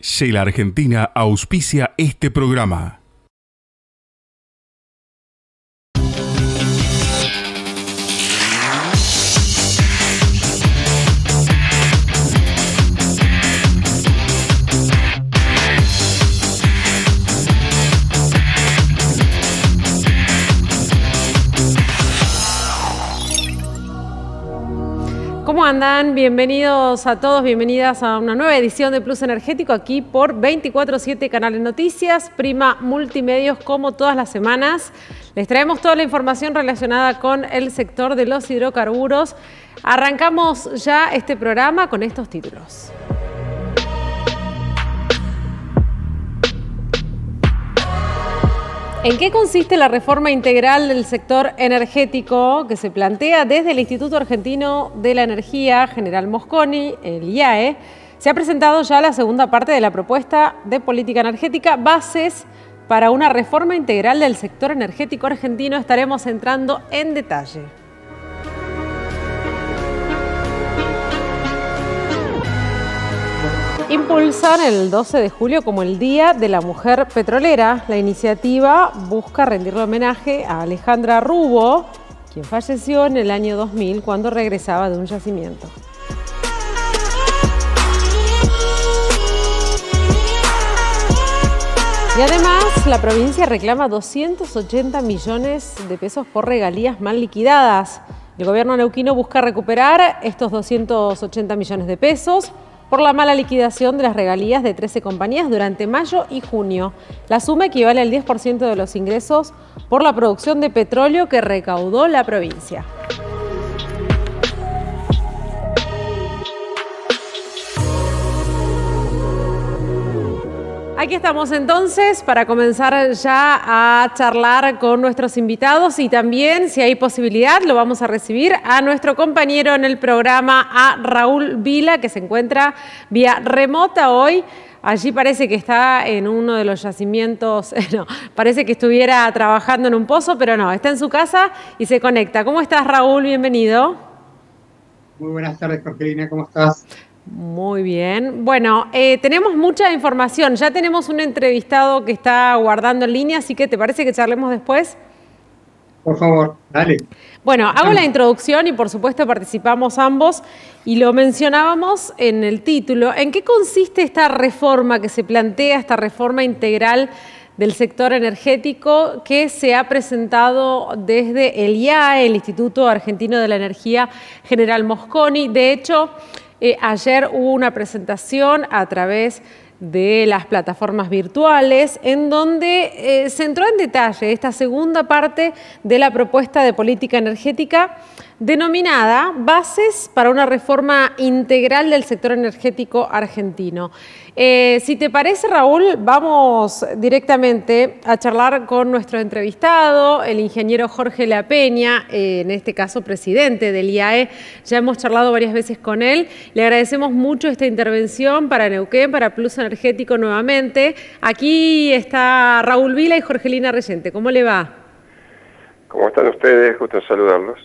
Shell Argentina auspicia este programa. ¿Cómo andan? Bienvenidos a todos, bienvenidas a una nueva edición de Plus Energético aquí por 24/7 Canales Noticias, Prima Multimedios, como todas las semanas. Les traemos toda la información relacionada con el sector de los hidrocarburos. Arrancamos ya este programa con estos títulos. ¿En qué consiste la reforma integral del sector energético que se plantea desde el Instituto Argentino de la Energía, General Mosconi, el IAE? Se ha presentado ya la segunda parte de la propuesta de política energética, bases para una reforma integral del sector energético argentino. Estaremos entrando en detalle. Impulsan el 12 de julio como el Día de la Mujer Petrolera. La iniciativa busca rendirle homenaje a Alejandra Rubo, quien falleció en el año 2000 cuando regresaba de un yacimiento. Y además, la provincia reclama 280 millones de pesos por regalías mal liquidadas. El gobierno neuquino busca recuperar estos 280 millones de pesos por la mala liquidación de las regalías de 13 compañías durante mayo y junio. La suma equivale al 10% de los ingresos por la producción de petróleo que recaudó la provincia. Aquí estamos entonces para comenzar ya a charlar con nuestros invitados y también, si hay posibilidad, lo vamos a recibir a nuestro compañero en el programa, a Raúl Vila, que se encuentra vía remota hoy. Allí parece que está en uno de los yacimientos, no, parece que estuviera trabajando en un pozo, pero no, está en su casa y se conecta. ¿Cómo estás, Raúl? Bienvenido. Muy buenas tardes, Jorgelina, ¿cómo estás? Muy bien. Bueno, tenemos mucha información. Ya tenemos un entrevistado que está guardando en línea, así que ¿te parece que charlemos después? Por favor, dale. Bueno, hago la introducción y por supuesto participamos ambos y lo mencionábamos en el título. ¿En qué consiste esta reforma que se plantea, esta reforma integral del sector energético que se ha presentado desde el IAE, el Instituto Argentino de la Energía, General Mosconi? De hecho, ayer hubo una presentación a través de las plataformas virtuales en donde se entró en detalle esta segunda parte de la propuesta de política energética denominada Bases para una reforma integral del sector energético argentino. Si te parece, Raúl, vamos directamente a charlar con nuestro entrevistado, el ingeniero Jorge Lapeña, en este caso presidente del IAE. Ya hemos charlado varias veces con él. Le agradecemos mucho esta intervención para Neuquén, para Plus Energético nuevamente. Aquí está Raúl Vila y Jorgelina Reyente. ¿Cómo le va? ¿Cómo están ustedes? Gusto en saludarlos.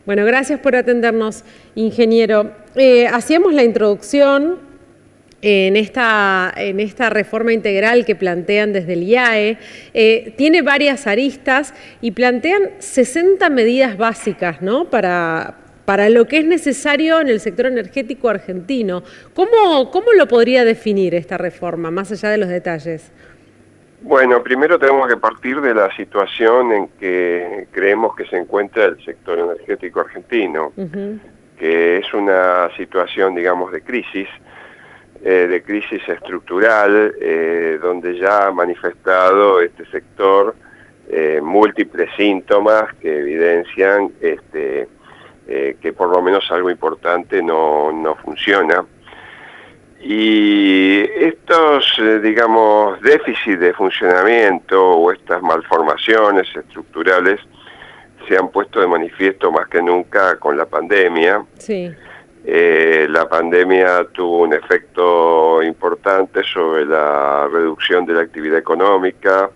Bueno, gracias por atendernos, ingeniero. Hacíamos la introducción en esta reforma integral que plantean desde el IAE. Tiene varias aristas y plantean 60 medidas básicas, ¿no?, para lo que es necesario en el sector energético argentino. ¿Cómo lo podría definir esta reforma, más allá de los detalles? Bueno, primero tenemos que partir de la situación en que creemos que se encuentra el sector energético argentino, que es una situación, digamos, de crisis estructural, donde ya ha manifestado este sector múltiples síntomas que evidencian que por lo menos algo importante no funciona. Y estos, digamos, déficits de funcionamiento o estas malformaciones estructurales se han puesto de manifiesto más que nunca con la pandemia. Sí. La pandemia tuvo un efecto importante sobre la reducción de la actividad económica.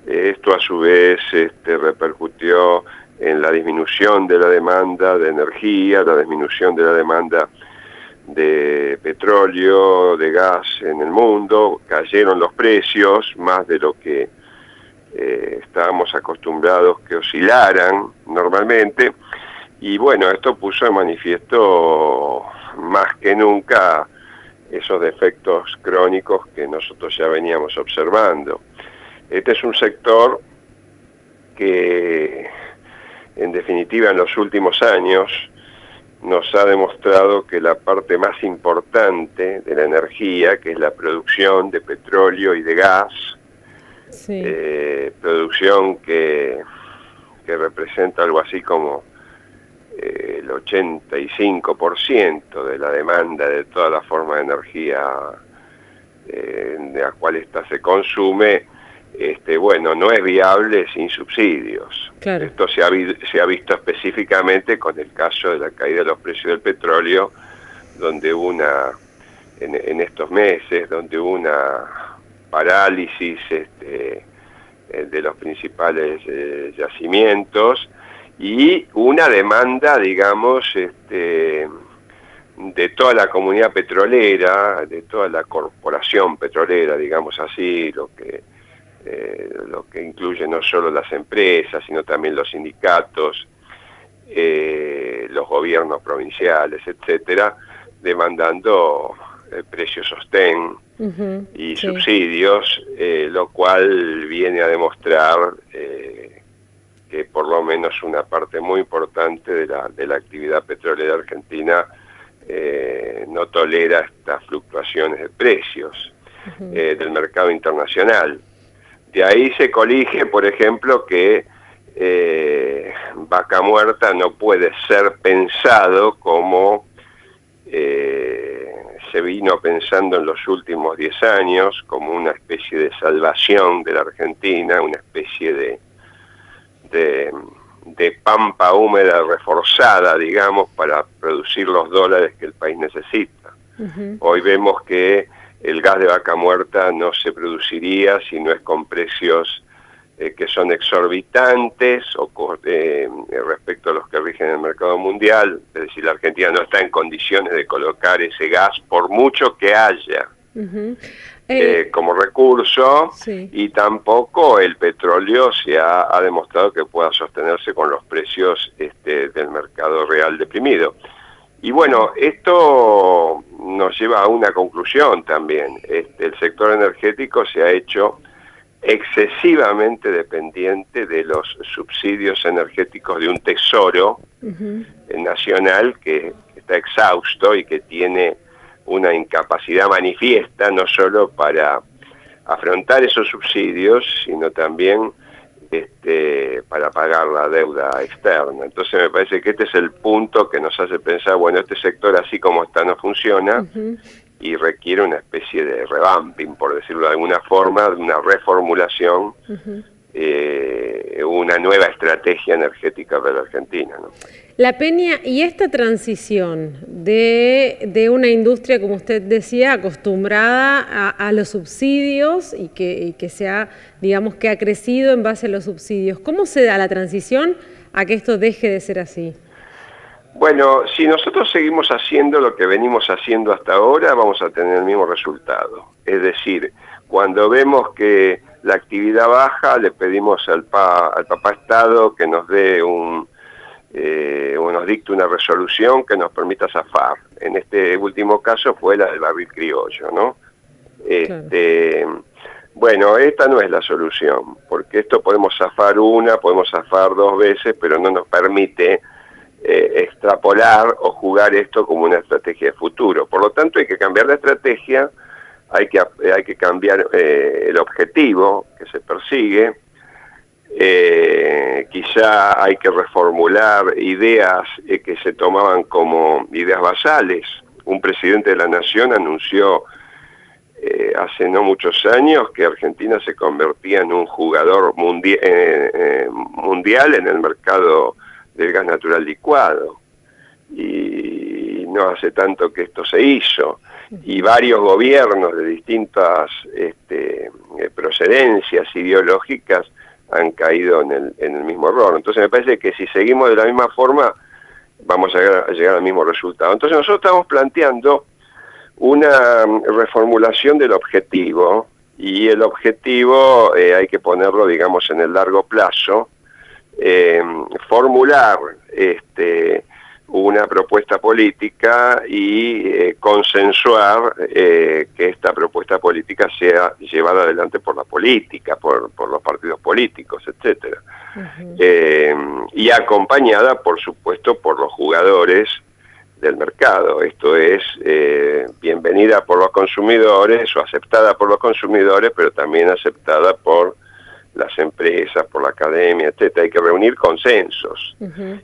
Esto a su vez repercutió en la disminución de la demanda de energía, la disminución de la demanda de petróleo, de gas en el mundo, cayeron los precios más de lo que estábamos acostumbrados que oscilaran normalmente, y bueno, esto puso de manifiesto más que nunca esos defectos crónicos que nosotros ya veníamos observando. Este es un sector que, en definitiva, en los últimos años nos ha demostrado que la parte más importante de la energía, que es la producción de petróleo y de gas, sí, producción que representa algo así como el 85% de la demanda de toda la forma de energía de la cual ésta se consume, bueno, no es viable sin subsidios. Claro. Esto se ha visto específicamente con el caso de la caída de los precios del petróleo, donde en estos meses, donde hubo una parálisis de los principales yacimientos, y una demanda, digamos, de toda la comunidad petrolera, de toda la corporación petrolera, digamos así, lo que incluye no solo las empresas, sino también los sindicatos, los gobiernos provinciales, etcétera, demandando precios sostén y sí, subsidios, lo cual viene a demostrar que por lo menos una parte muy importante de la actividad petrolera argentina no tolera estas fluctuaciones de precios del mercado internacional. De ahí se colige, por ejemplo, que Vaca Muerta no puede ser pensado como se vino pensando en los últimos 10 años, como una especie de salvación de la Argentina, una especie de pampa húmeda reforzada, digamos, para producir los dólares que el país necesita. Hoy vemos que el gas de Vaca Muerta no se produciría si no es con precios que son exorbitantes respecto a los que rigen el mercado mundial. Es decir, la Argentina no está en condiciones de colocar ese gas por mucho que haya como recurso, sí, y tampoco el petróleo se ha demostrado que pueda sostenerse con los precios del mercado real deprimido. Y bueno, esto nos lleva a una conclusión también. El sector energético se ha hecho excesivamente dependiente de los subsidios energéticos de un tesoro nacional que está exhausto y que tiene una incapacidad manifiesta, no solo para afrontar esos subsidios, sino también para pagar la deuda externa. Entonces me parece que este es el punto que nos hace pensar, bueno, este sector así como está no funciona, y requiere una especie de revamping, por decirlo de alguna forma, de una reformulación, una nueva estrategia energética para la Argentina, ¿no? La Peña, y esta transición de una industria, como usted decía, acostumbrada a los subsidios y que se ha, digamos, que ha crecido en base a los subsidios, ¿cómo se da la transición a que esto deje de ser así? Bueno, si nosotros seguimos haciendo lo que venimos haciendo hasta ahora, vamos a tener el mismo resultado. Es decir, cuando vemos que la actividad baja, le pedimos al papá Estado que nos dé nos dicte una resolución que nos permita zafar. En este último caso fue la del barril criollo, ¿no? Claro. Bueno, esta no es la solución, porque esto podemos zafar podemos zafar 2 veces, pero no nos permite extrapolar o jugar esto como una estrategia de futuro. Por lo tanto, hay que cambiar la estrategia, hay que cambiar el objetivo que se persigue. Quizá hay que reformular ideas que se tomaban como ideas basales. Un presidente de la Nación anunció hace no muchos años que Argentina se convertía en un jugador mundial en el mercado del gas natural licuado, y no hace tanto que esto se hizo, y varios gobiernos de distintas procedencias ideológicas han caído en el mismo error. Entonces me parece que si seguimos de la misma forma vamos a llegar al mismo resultado. Entonces nosotros estamos planteando una reformulación del objetivo, y el objetivo hay que ponerlo, digamos, en el largo plazo, formular una propuesta política y consensuar que esta propuesta política sea llevada adelante por la política, por los partidos políticos, etcétera. Y acompañada, por supuesto, por los jugadores del mercado. Esto es bienvenida por los consumidores o aceptada por los consumidores, pero también aceptada por las empresas, por la academia, etcétera. Hay que reunir consensos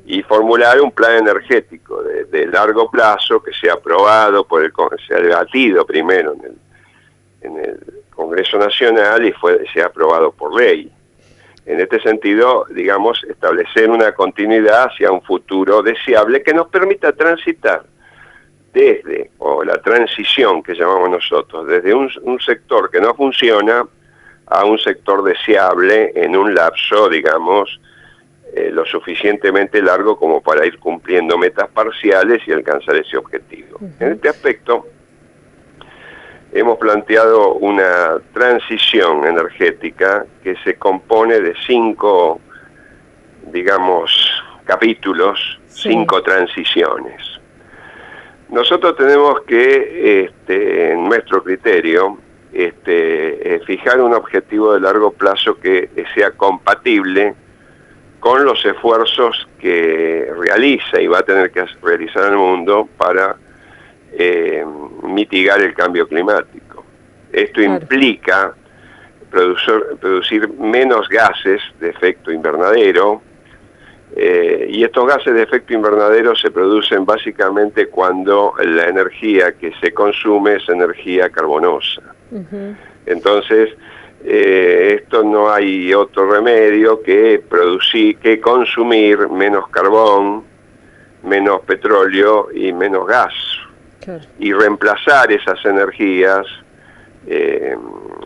y formular un plan energético de largo plazo que sea aprobado sea debatido primero en el Congreso Nacional y sea aprobado por ley. En este sentido, digamos, establecer una continuidad hacia un futuro deseable que nos permita transitar o la transición que llamamos nosotros, desde un sector que no funciona a un sector deseable en un lapso, digamos, lo suficientemente largo como para ir cumpliendo metas parciales y alcanzar ese objetivo. En este aspecto, hemos planteado una transición energética que se compone de 5, digamos, capítulos, 5 transiciones. Nosotros tenemos que, en nuestro criterio, fijar un objetivo de largo plazo que sea compatible con los esfuerzos que realiza y va a tener que realizar el mundo para mitigar el cambio climático. Esto implica producir menos gases de efecto invernadero, y estos gases de efecto invernadero se producen básicamente cuando la energía que se consume es energía carbonosa. Entonces, esto no hay otro remedio que consumir menos carbón, menos petróleo y menos gas. Claro. Y reemplazar esas energías.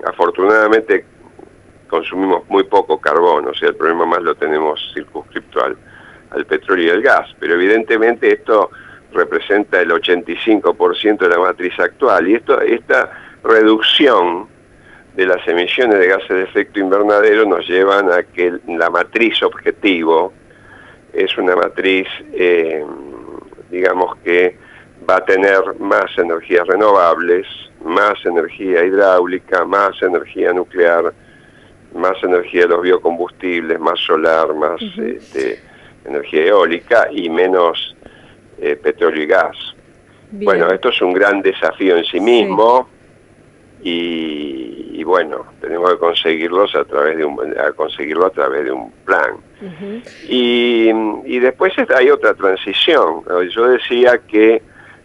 Afortunadamente consumimos muy poco carbón, o sea, el problema más lo tenemos circunscripto al petróleo y al gas, pero evidentemente esto representa el 85% de la matriz actual, y esta reducción de las emisiones de gases de efecto invernadero nos llevan a que la matriz objetivo es una matriz, digamos que va a tener más energías renovables, más energía hidráulica, más energía nuclear, más energía de los biocombustibles, más solar, más energía eólica y menos petróleo y gas. Bien. Bueno, esto es un gran desafío en sí mismo, y bueno, tenemos que conseguirlo a través de un plan. Y después hay otra transición. Yo decía que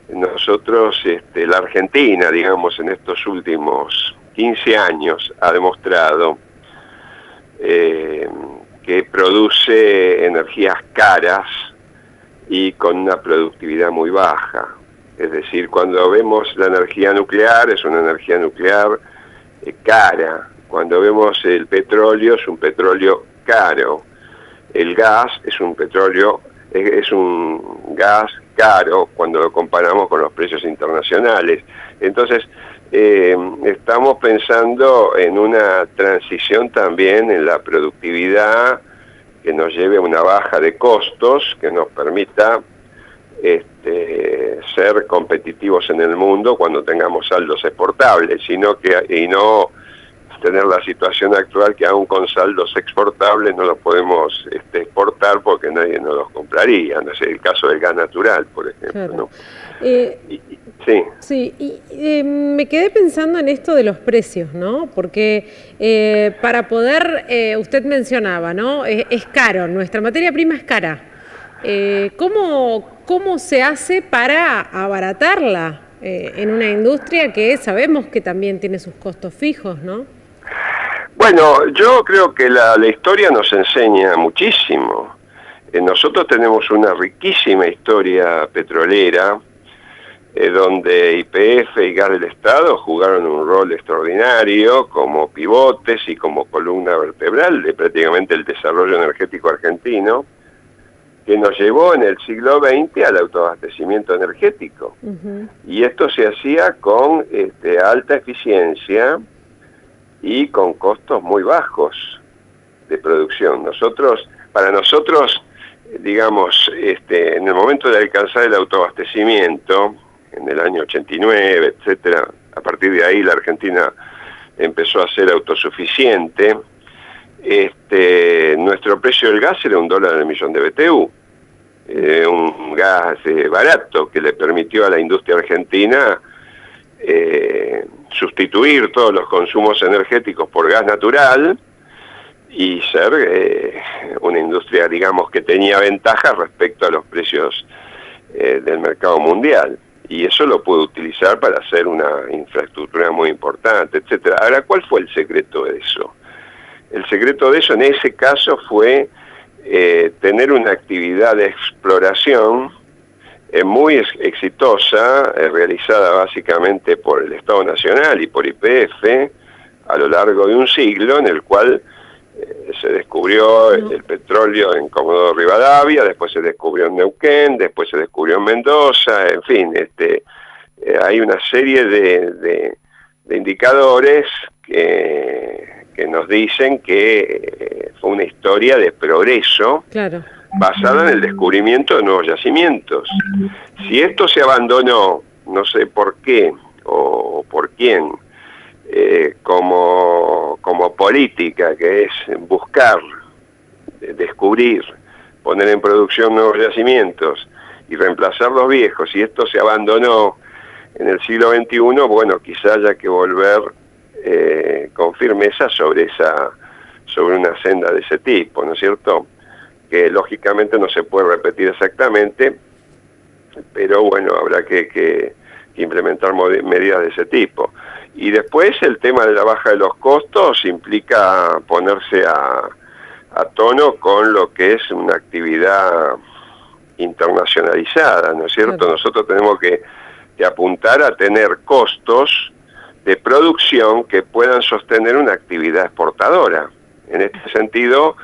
nosotros, la Argentina, digamos, en estos últimos 15 años ha demostrado que produce energías caras y con una productividad muy baja. Es decir, cuando vemos la energía nuclear, es una energía nuclear cara. Cuando vemos el petróleo, es un petróleo caro. El gas es un gas caro cuando lo comparamos con los precios internacionales. Entonces, estamos pensando en una transición también en la productividad que nos lleve a una baja de costos, que nos permita ser competitivos en el mundo cuando tengamos saldos exportables, y no tener la situación actual que aún con saldos exportables no los podemos exportar porque nadie nos los compraría. No es el caso del gas natural, por ejemplo. Claro. ¿No? Sí, y me quedé pensando en esto de los precios, ¿no? Porque para poder, usted mencionaba, ¿no? Es caro, nuestra materia prima es cara. ¿Cómo se hace para abaratarla en una industria que sabemos que también tiene sus costos fijos, ¿no? Bueno, yo creo que la historia nos enseña muchísimo. Nosotros tenemos una riquísima historia petrolera, donde YPF y Gas del Estado jugaron un rol extraordinario como pivotes y como columna vertebral de prácticamente el desarrollo energético argentino, que nos llevó en el siglo XX al autoabastecimiento energético. Y esto se hacía con alta eficiencia y con costos muy bajos de producción. Para nosotros, digamos, en el momento de alcanzar el autoabastecimiento, en el año 89, etcétera, a partir de ahí la Argentina empezó a ser autosuficiente. Nuestro precio del gas era $1 el millón de BTU, un gas barato que le permitió a la industria argentina sustituir todos los consumos energéticos por gas natural y ser una industria, digamos, que tenía ventaja respecto a los precios del mercado mundial. Y eso lo pudo utilizar para hacer una infraestructura muy importante, etcétera. Ahora, ¿cuál fue el secreto de eso? El secreto de eso en ese caso fue tener una actividad de exploración muy exitosa, realizada básicamente por el Estado Nacional y por YPF a lo largo de un siglo, en el cual se descubrió el petróleo en Comodoro Rivadavia, después se descubrió en Neuquén, después se descubrió en Mendoza, en fin, hay una serie de indicadores que nos dicen que fue una historia de progreso, claro, basada en el descubrimiento de nuevos yacimientos. Si esto se abandonó, no sé por qué o por quién, como política, que es buscar, descubrir, poner en producción nuevos yacimientos y reemplazar los viejos, y esto se abandonó en el siglo XXI, bueno, quizá haya que volver con firmeza sobre una senda de ese tipo, ¿no es cierto? Que lógicamente no se puede repetir exactamente, pero bueno, habrá que implementar medidas de ese tipo. Y después el tema de la baja de los costos implica ponerse a tono con lo que es una actividad internacionalizada, ¿no es cierto? Claro. Nosotros tenemos que apuntar a tener costos de producción que puedan sostener una actividad exportadora. En este sentido,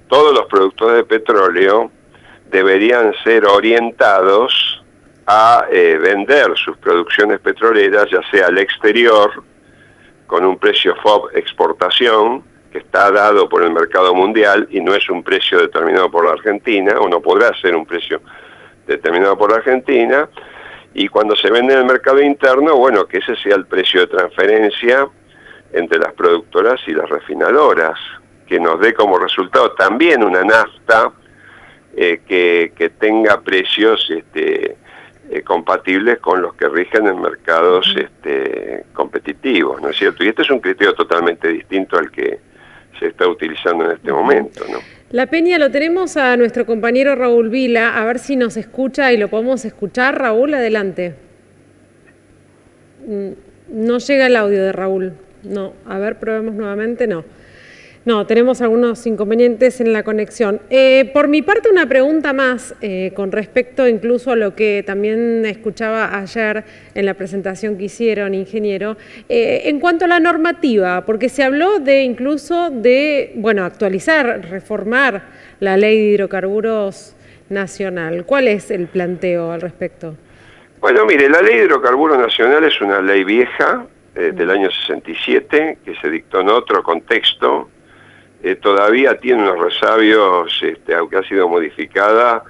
todos los productores de petróleo deberían ser orientados a vender sus producciones petroleras, ya sea al exterior, con un precio FOB exportación, que está dado por el mercado mundial y no es un precio determinado por la Argentina, o no podrá ser un precio determinado por la Argentina, y cuando se vende en el mercado interno, bueno, que ese sea el precio de transferencia entre las productoras y las refinadoras, que nos dé como resultado también una nafta que tenga precios compatibles con los que rigen en mercados competitivos, ¿no es cierto? Y este es un criterio totalmente distinto al que se está utilizando en este momento, ¿no? La Peña, lo tenemos a nuestro compañero Raúl Vila, a ver si nos escucha y lo podemos escuchar. Raúl, adelante. No llega el audio de Raúl. No, a ver, probemos nuevamente. No, tenemos algunos inconvenientes en la conexión. Por mi parte, una pregunta más con respecto incluso a lo que también escuchaba ayer en la presentación que hicieron, ingeniero, en cuanto a la normativa, porque se habló incluso de, bueno, actualizar, reformar la Ley de Hidrocarburos Nacional. ¿Cuál es el planteo al respecto? Bueno, mire, la Ley de Hidrocarburos Nacional es una ley vieja del año 67, que se dictó en otro contexto. Todavía tiene unos resabios, aunque ha sido modificada,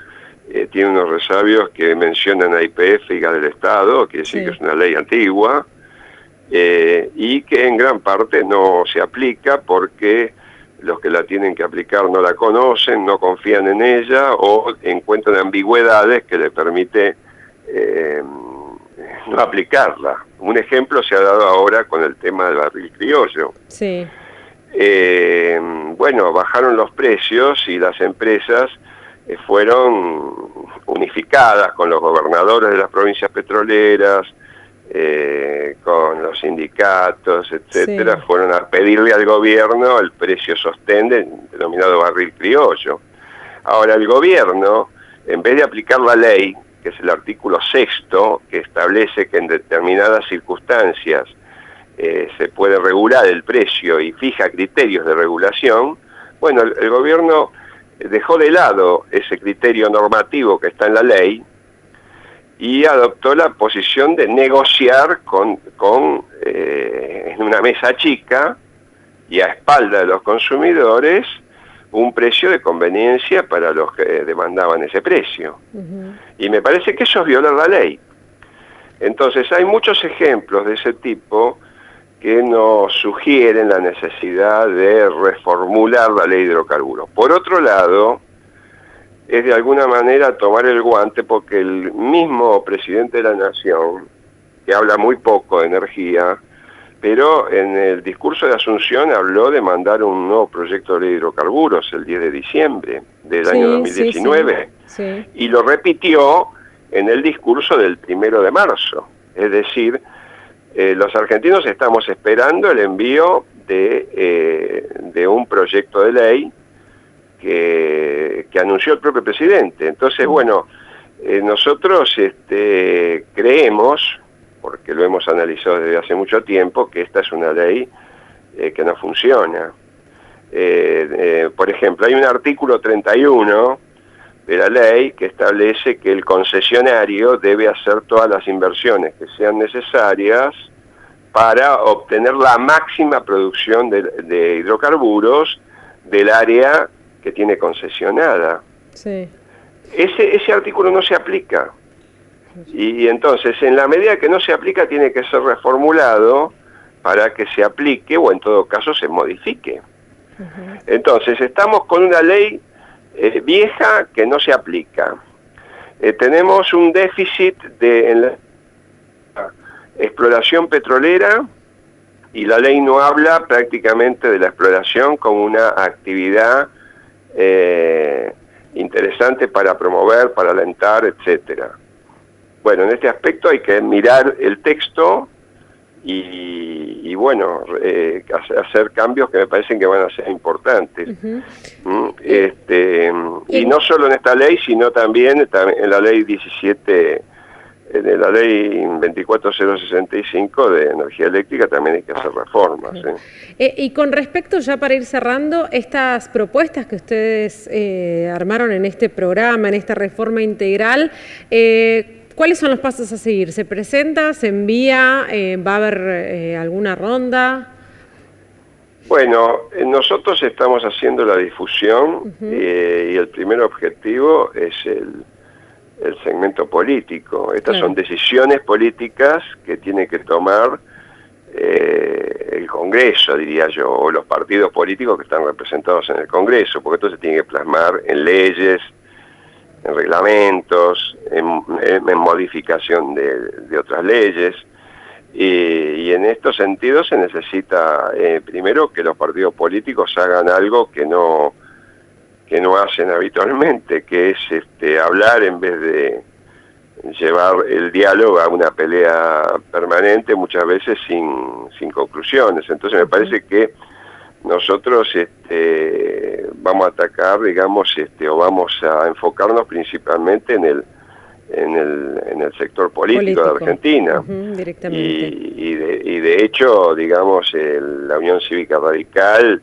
tiene unos resabios que mencionan a YPF y Gas del Estado, que sí, que es una ley antigua, y que en gran parte no se aplica porque los que la tienen que aplicar no la conocen, no confían en ella o encuentran ambigüedades que le permite no aplicarla. Un ejemplo se ha dado ahora con el tema del barril criollo. Sí. Bueno, bajaron los precios y las empresas fueron unificadas con los gobernadores de las provincias petroleras, con los sindicatos, etcétera, sí. Fueron a pedirle al gobierno el precio sostén denominado barril criollo. Ahora el gobierno, en vez de aplicar la ley, que es el artículo 6º, que establece que en determinadas circunstancias se puede regular el precio y fija criterios de regulación, bueno, el gobierno dejó de lado ese criterio normativo que está en la ley y adoptó la posición de negociar en una mesa chica y a espalda de los consumidores un precio de conveniencia para los que demandaban ese precio. Y me parece que eso es violar la ley. Entonces hay muchos ejemplos de ese tipo que nos sugieren la necesidad de reformular la ley de hidrocarburos. Por otro lado, es de alguna manera tomar el guante porque el mismo presidente de la Nación, que habla muy poco de energía, pero en el discurso de Asunción habló de mandar un nuevo proyecto de ley de hidrocarburos el 10 de diciembre del año 2019, y lo repitió en el discurso del 1 de marzo. Es decir, los argentinos estamos esperando el envío de un proyecto de ley que anunció el propio presidente. Entonces, bueno, nosotros creemos, porque lo hemos analizado desde hace mucho tiempo, que esta es una ley que no funciona. Por ejemplo, hay un artículo 31 de la ley que establece que el concesionario debe hacer todas las inversiones que sean necesarias para obtener la máxima producción de hidrocarburos del área que tiene concesionada. Sí. Ese artículo no se aplica. Y entonces, en la medida que no se aplica, tiene que ser reformulado para que se aplique o en todo caso se modifique. Entonces, estamos con una ley vieja que no se aplica. Tenemos un déficit en la exploración petrolera y la ley no habla prácticamente de la exploración como una actividad interesante para promover, para alentar, etcétera. Bueno, en este aspecto hay que mirar el texto y bueno, hacer cambios que me parecen que van a ser importantes. Y no solo en esta ley, sino también en la ley 17, en la ley 24065 de energía eléctrica también hay que hacer reformas. Y con respecto, ya para ir cerrando, estas propuestas que ustedes armaron en este programa, en esta reforma integral, ¿cuáles son los pasos a seguir? ¿Se presenta? ¿Se envía? ¿Va a haber alguna ronda? Bueno, nosotros estamos haciendo la difusión y el primer objetivo es el segmento político. Estas son decisiones políticas que tiene que tomar el Congreso, diría yo, o los partidos políticos que están representados en el Congreso, porque esto se tiene que plasmar en leyes, en reglamentos, en modificación de otras leyes, y en estos sentidos se necesita primero que los partidos políticos hagan algo que no hacen habitualmente, que es hablar en vez de llevar el diálogo a una pelea permanente, muchas veces sin conclusiones. Entonces me parece que nosotros vamos a atacar, digamos, o vamos a enfocarnos principalmente en el sector político de Argentina. Directamente. Y de hecho, digamos, la Unión Cívica Radical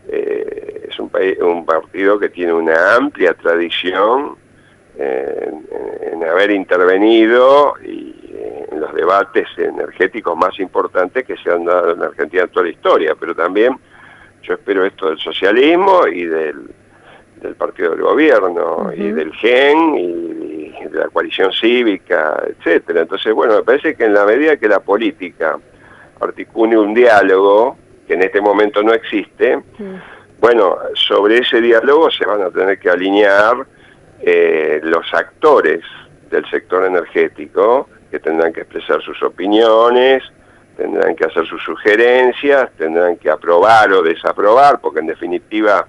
es un partido que tiene una amplia tradición en haber intervenido en los debates energéticos más importantes que se han dado en Argentina en toda la historia, pero también yo espero esto del socialismo y del partido del gobierno, y del GEN, y de la coalición cívica, etcétera. Entonces, bueno, me parece que en la medida que la política articule un diálogo, que en este momento no existe, bueno, sobre ese diálogo se van a tener que alinear los actores del sector energético, que tendrán que expresar sus opiniones, tendrán que hacer sus sugerencias, tendrán que aprobar o desaprobar, porque en definitiva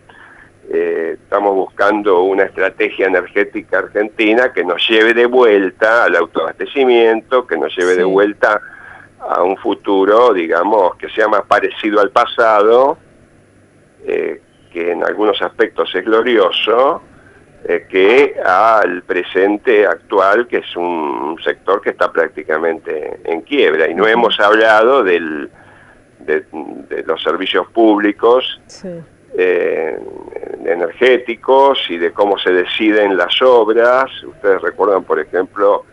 estamos buscando una estrategia energética argentina que nos lleve de vuelta al autoabastecimiento, que nos lleve de vuelta a un futuro, digamos, que sea más parecido al pasado, que en algunos aspectos es glorioso, que al presente actual, que es un sector que está prácticamente en quiebra. Y no hemos hablado de los servicios públicos, de energéticos y de cómo se deciden las obras. Ustedes recuerdan, por ejemplo,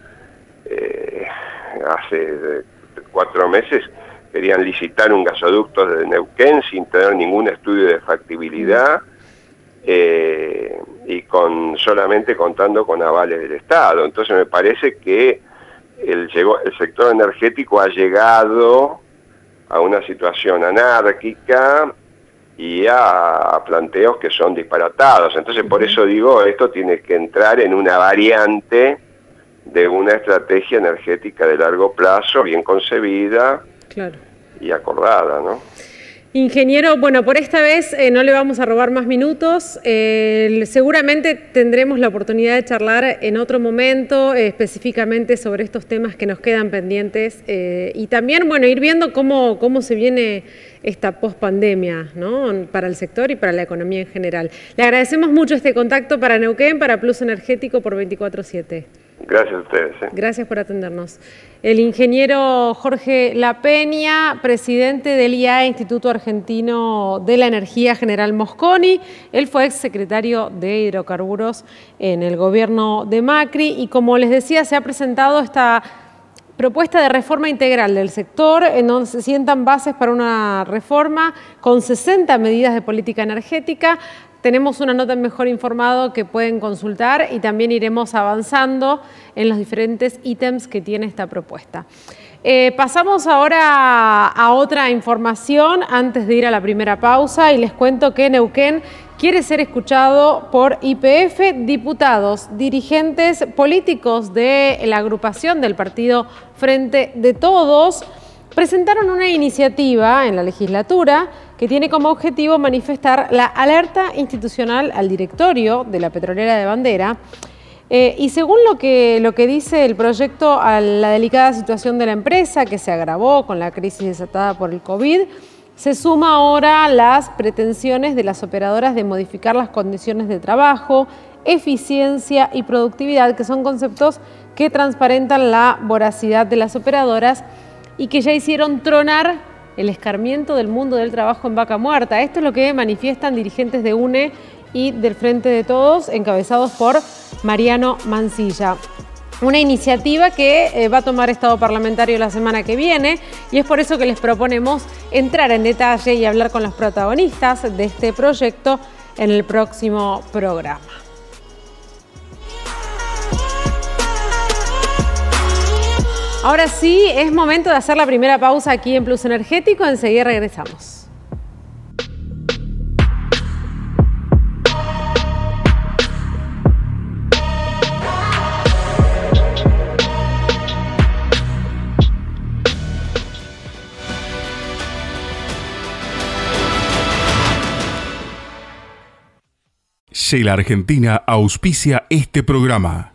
hace 4 meses querían licitar un gasoducto desde Neuquén sin tener ningún estudio de factibilidad y solamente contando con avales del Estado. Entonces me parece que el sector energético ha llegado a una situación anárquica y a planteos que son disparatados. Entonces por eso digo, esto tiene que entrar en una variante de una estrategia energética de largo plazo, bien concebida, claro, y acordada, ¿no? Ingeniero, bueno, por esta vez no le vamos a robar más minutos. Seguramente tendremos la oportunidad de charlar en otro momento específicamente sobre estos temas que nos quedan pendientes y también, bueno, ir viendo cómo se viene esta pospandemia, ¿no?, para el sector y para la economía en general. Le agradecemos mucho este contacto para Neuquén, para Plus Energético por 24/7. Gracias a ustedes. Gracias por atendernos. El ingeniero Jorge Lapeña, presidente del IAE, Instituto Argentino de la Energía, General Mosconi. Él fue exsecretario de Hidrocarburos en el gobierno de Macri y, como les decía, se ha presentado esta propuesta de reforma integral del sector, en donde se sientan bases para una reforma con 60 medidas de política energética. Tenemos una nota en Mejor Informado que pueden consultar y también iremos avanzando en los diferentes ítems que tiene esta propuesta. Pasamos ahora a otra información antes de ir a la primera pausa y les cuento que Neuquén quiere ser escuchado por YPF. Diputados, dirigentes políticos de la agrupación del partido Frente de Todos presentaron una iniciativa en la legislatura que tiene como objetivo manifestar la alerta institucional al directorio de la petrolera de Bandera y según lo que dice el proyecto, a la delicada situación de la empresa que se agravó con la crisis desatada por el COVID, se suma ahora las pretensiones de las operadoras de modificar las condiciones de trabajo, eficiencia y productividad, que son conceptos que transparentan la voracidad de las operadoras y que ya hicieron tronar el escarmiento del mundo del trabajo en vaca muerta. Esto es lo que manifiestan dirigentes de UNE y del Frente de Todos, encabezados por Mariano Mansilla. Una iniciativa que va a tomar estado parlamentario la semana que viene y es por eso que les proponemos entrar en detalle y hablar con los protagonistas de este proyecto en el próximo programa. Ahora sí, es momento de hacer la primera pausa aquí en Plus Energético. Enseguida regresamos. Shell Argentina auspicia este programa.